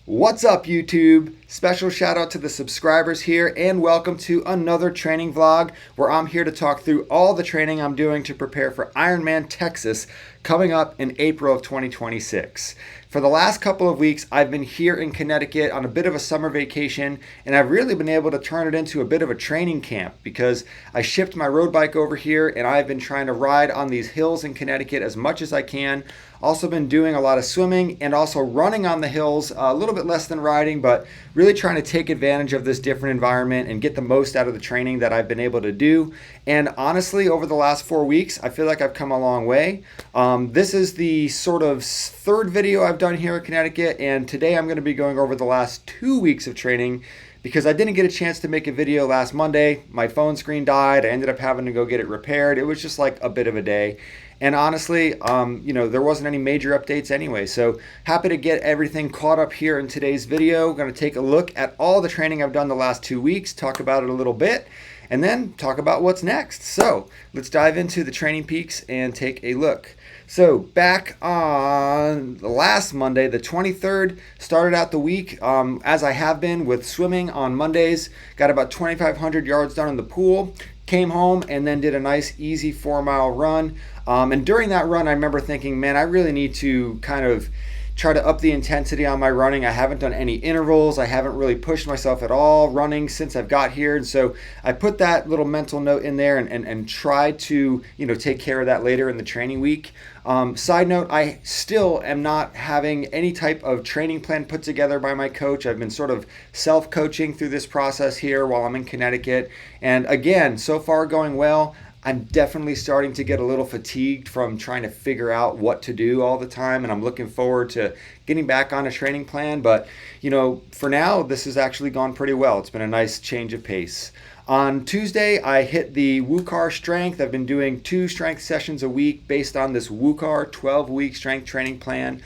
What's up, YouTube? Special shout out to the subscribers here and welcome to another training vlog where I'm here to talk through all the training I'm doing to prepare for Ironman Texas coming up in April of 2026. For the last couple of weeks, I've been here in Connecticut on a bit of a summer vacation, and I've really been able to turn it into a bit of a training camp because I shipped my road bike over here and I've been trying to ride on these hills in Connecticut as much as I can. Also been doing a lot of swimming and also running on the hills, a little bit less than riding, but really trying to take advantage of this different environment and get the most out of the training that I've been able to do. And honestly, over the last 4 weeks, I feel like I've come a long way. This is the sort of third video I've done here in Connecticut, and today I'm going to be going over the last 2 weeks of training because I didn't get a chance to make a video last Monday. My phone screen died. I ended up having to go get it repaired. It was just like a bit of a day. And honestly, there wasn't any major updates anyway. So happy to get everything caught up here in today's video. Going to take a look at all the training I've done the last 2 weeks, talk about it a little bit, and then talk about what's next. So let's dive into the training peaks and take a look. So back on last Monday, the 23rd, started out the week as I have been with swimming on Mondays. Got about 2,500 yards done in the pool. Came home and then did a nice easy 4-mile run. And during that run, I remember thinking, man, I really need to kind of try to up the intensity on my running. I haven't done any intervals. I haven't really pushed myself at all running since I've got here. And so I put that little mental note in there and tried to, take care of that later in the training week. Side note, I still am not having any type of training plan put together by my coach. I've been sort of self-coaching through this process here while I'm in Connecticut. And again, so far going well. I'm definitely starting to get a little fatigued from trying to figure out what to do all the time, and I'm looking forward to getting back on a training plan. But, for now, this has actually gone pretty well. It's been a nice change of pace. On Tuesday, I hit the WUCAR strength. I've been doing 2 strength sessions a week based on this WUCAR 12-week strength training plan.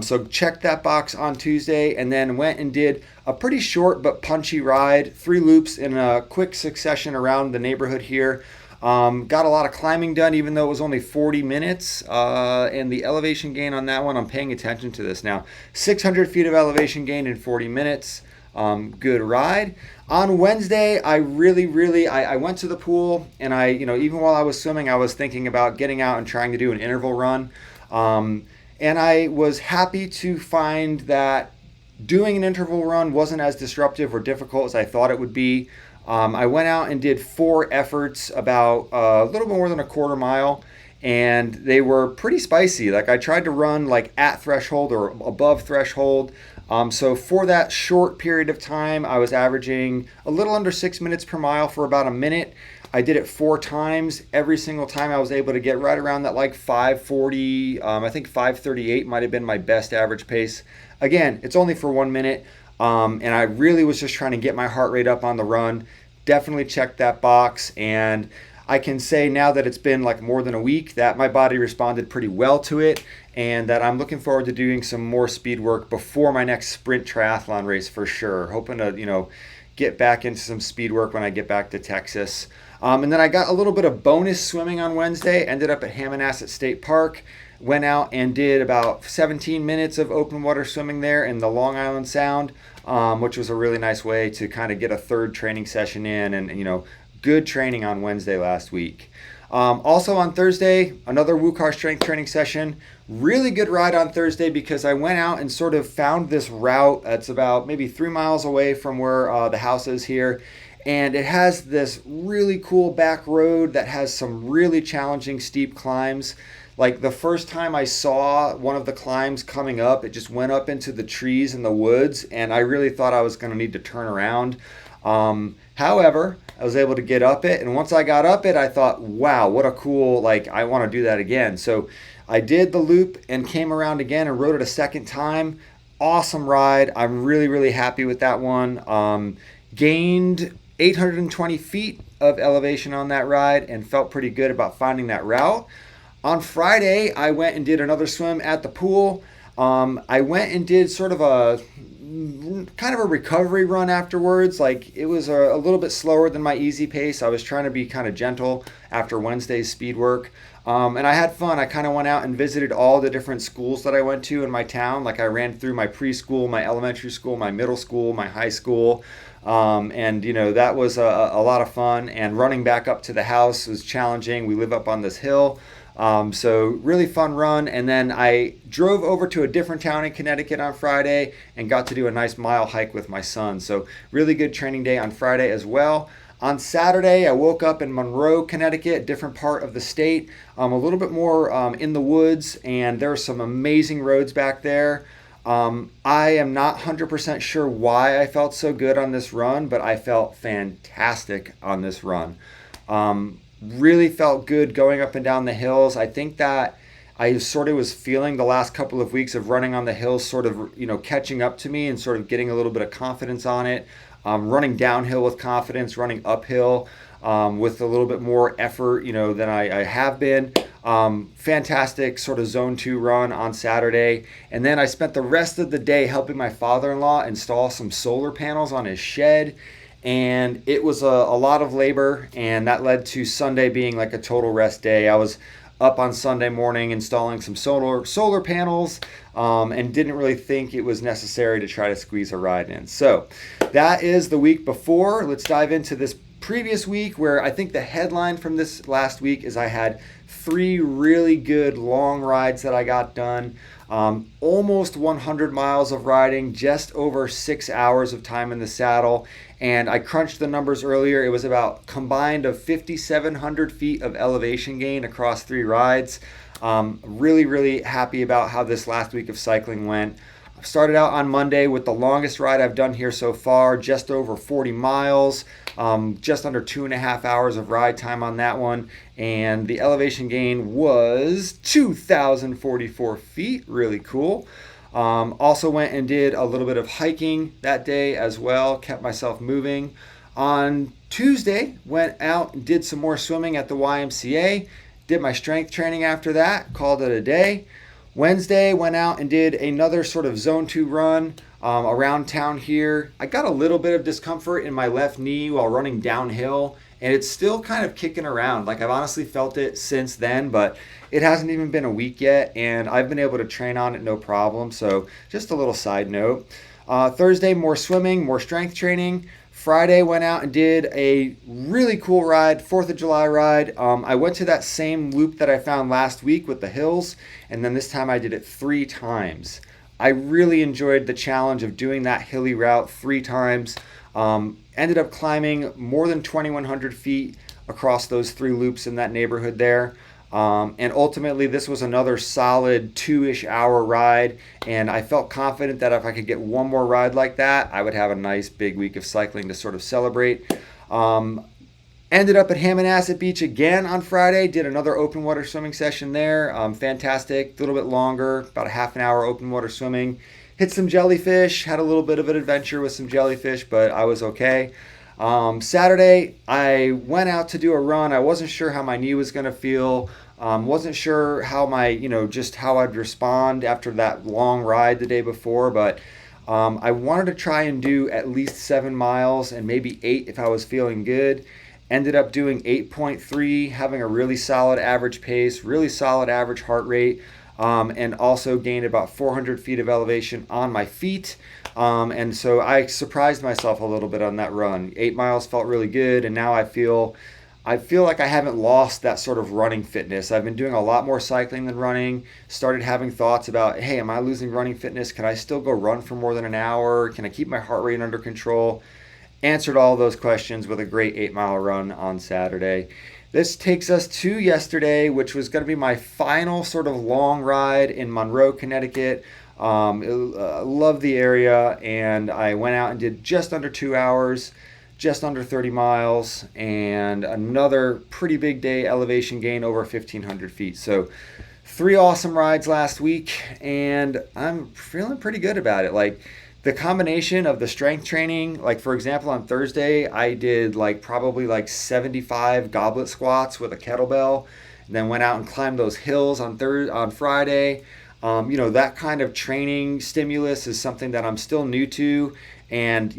So checked that box on Tuesday and then went and did a pretty short but punchy ride, 3 loops in a quick succession around the neighborhood here. Got a lot of climbing done, even though it was only 40 minutes. And the elevation gain on that one, I'm paying attention to this now. 600 feet of elevation gain in 40 minutes. Good ride. On Wednesday, I went to the pool and even while I was swimming, I was thinking about getting out and trying to do an interval run. And I was happy to find that doing an interval run wasn't as disruptive or difficult as I thought it would be. I went out and did 4 efforts, about a little bit more than a quarter mile, and they were pretty spicy. Like I tried to run like at threshold or above threshold. So for that short period of time, I was averaging a little under 6 minutes per mile for about a minute. I did it 4 times. Every single time I was able to get right around that like 5:40. I think 5:38 might have been my best average pace. Again, it's only for 1 minute. And I really was just trying to get my heart rate up on the run. Definitely checked that box. And I can say now that it's been like more than a week that my body responded pretty well to it. And that I'm looking forward to doing some more speed work before my next sprint triathlon race for sure. Hoping to, get back into some speed work when I get back to Texas. And then I got a little bit of bonus swimming on Wednesday. Ended up at Hammonasset State Park. Went out and did about 17 minutes of open water swimming there in the Long Island Sound, which was a really nice way to kind of get a third training session in and, good training on Wednesday last week. Also on Thursday, another WUCAR strength training session. Really good ride on Thursday because I went out and sort of found this route that's about maybe 3 miles away from where the house is here. And it has this really cool back road that has some really challenging steep climbs. Like the first time I saw one of the climbs coming up, it just went up into the trees in the woods, and I really thought I was going to need to turn around. However, I was able to get up it, and once I got up it, I thought, wow, what a cool, I want to do that again. So I did the loop and came around again and rode it a second time. Awesome ride. I'm really, really happy with that one. Gained 820 feet of elevation on that ride and felt pretty good about finding that route. On Friday, I went and did another swim at the pool. I went and did sort of a kind of a recovery run afterwards. Like it was a little bit slower than my easy pace. I was trying to be kind of gentle after Wednesday's speed work. And I had fun. I kind of went out and visited all the different schools that I went to in my town. Like I ran through my preschool, my elementary school, my middle school, my high school. And that was a lot of fun. And running back up to the house was challenging. We live up on this hill. So really fun run. And then I drove over to a different town in Connecticut on Friday and got to do a nice mile hike with my son. So really good training day on Friday as well. On Saturday, I woke up in Monroe, Connecticut, different part of the state, a little bit more in the woods, and there are some amazing roads back there. I am not 100% sure why I felt so good on this run, but I felt fantastic on this run. Really felt good going up and down the hills. I think that I sort of was feeling the last couple of weeks of running on the hills sort of, catching up to me and sort of getting a little bit of confidence on it. Running downhill with confidence, running uphill with a little bit more effort, than I have been. Fantastic sort of zone 2 run on Saturday. And then I spent the rest of the day helping my father-in-law install some solar panels on his shed. And it was a lot of labor, and that led to Sunday being like a total rest day. I was up on Sunday morning installing some solar panels, and didn't really think it was necessary to try to squeeze a ride in. So that is the week before. Let's dive into this previous week, where I think the headline from this last week is I had 3 really good long rides that I got done. Almost 100 miles of riding, just over 6 hours of time in the saddle. And I crunched the numbers earlier. It was about combined of 5,700 feet of elevation gain across 3 rides. Really, really happy about how this last week of cycling went. I started out on Monday with the longest ride I've done here so far, just over 40 miles, just under 2.5 hours of ride time on that one. And the elevation gain was 2,044 feet, really cool. Also went and did a little bit of hiking that day as well, kept myself moving. On Tuesday, went out and did some more swimming at the YMCA, did my strength training after that, called it a day. Wednesday, went out and did another sort of zone 2 run around town here. I got a little bit of discomfort in my left knee while running downhill, and it's still kind of kicking around. Like I've honestly felt it since then, but it hasn't even been a week yet, and I've been able to train on it no problem. So just a little side note. Thursday, more swimming, more strength training. Friday, went out and did a really cool ride, 4th of July ride. I went to that same loop that I found last week with the hills, and then this time I did it 3 times. I really enjoyed the challenge of doing that hilly route 3 times. Ended up climbing more than 2,100 feet across those 3 loops in that neighborhood there. And ultimately, this was another solid 2-ish hour ride, and I felt confident that if I could get one more ride like that, I would have a nice big week of cycling to sort of celebrate. Ended up at Hammonasset Beach again on Friday, did another open water swimming session there. Fantastic, a little bit longer, about a half an hour open water swimming. Hit some jellyfish, had a little bit of an adventure with some jellyfish, but I was okay. Saturday, I went out to do a run. I wasn't sure how my knee was going to feel. Wasn't sure how just how I'd respond after that long ride the day before, but I wanted to try and do at least 7 miles and maybe 8 if I was feeling good. Ended up doing 8.3, having a really solid average pace, really solid average heart rate, and also gained about 400 feet of elevation on my feet. And so I surprised myself a little bit on that run. 8 miles felt really good, and now I feel like I haven't lost that sort of running fitness. I've been doing a lot more cycling than running. Started having thoughts about, hey, am I losing running fitness? Can I still go run for more than an hour? Can I keep my heart rate under control? Answered all those questions with a great 8-mile run on Saturday. This takes us to yesterday, which was going to be my final sort of long ride in Monroe, Connecticut. Love the area, and I went out and did just under 2 hours, just under 30 miles, and another pretty big day elevation gain over 1,500 feet. So 3 awesome rides last week, and I'm feeling pretty good about it. Like the combination of the strength training, like for example, on Thursday, I did probably 75 goblet squats with a kettlebell, and then went out and climbed those hills on Friday. That kind of training stimulus is something that I'm still new to. And,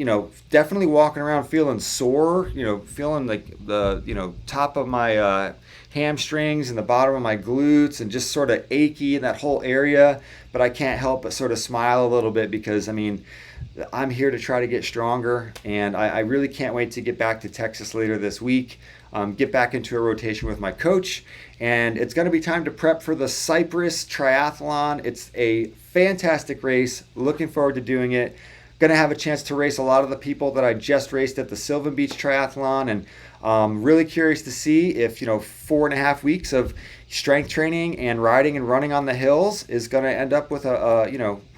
definitely walking around feeling sore, feeling like the, top of my hamstrings and the bottom of my glutes and just sort of achy in that whole area. But I can't help but sort of smile a little bit because, I'm here to try to get stronger. And I really can't wait to get back to Texas later this week, get back into a rotation with my coach. And it's going to be time to prep for the Cypress Triathlon. It's a fantastic race. Looking forward to doing it. Going to have a chance to race a lot of the people that I just raced at the Sylvan Beach Triathlon, and really curious to see if 4.5 weeks of strength training and riding and running on the hills is going to end up with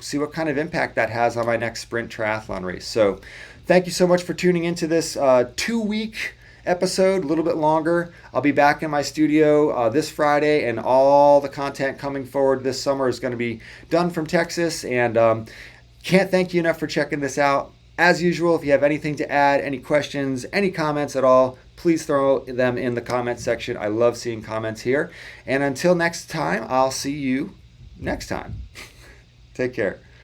see what kind of impact that has on my next sprint triathlon race. So thank you so much for tuning into this 2-week episode, a little bit longer. I'll be back in my studio this Friday, and all the content coming forward this summer is going to be done from Texas. And can't thank you enough for checking this out. As usual, if you have anything to add, any questions, any comments at all, please throw them in the comment section. I love seeing comments here. And until next time, I'll see you next time. Take care.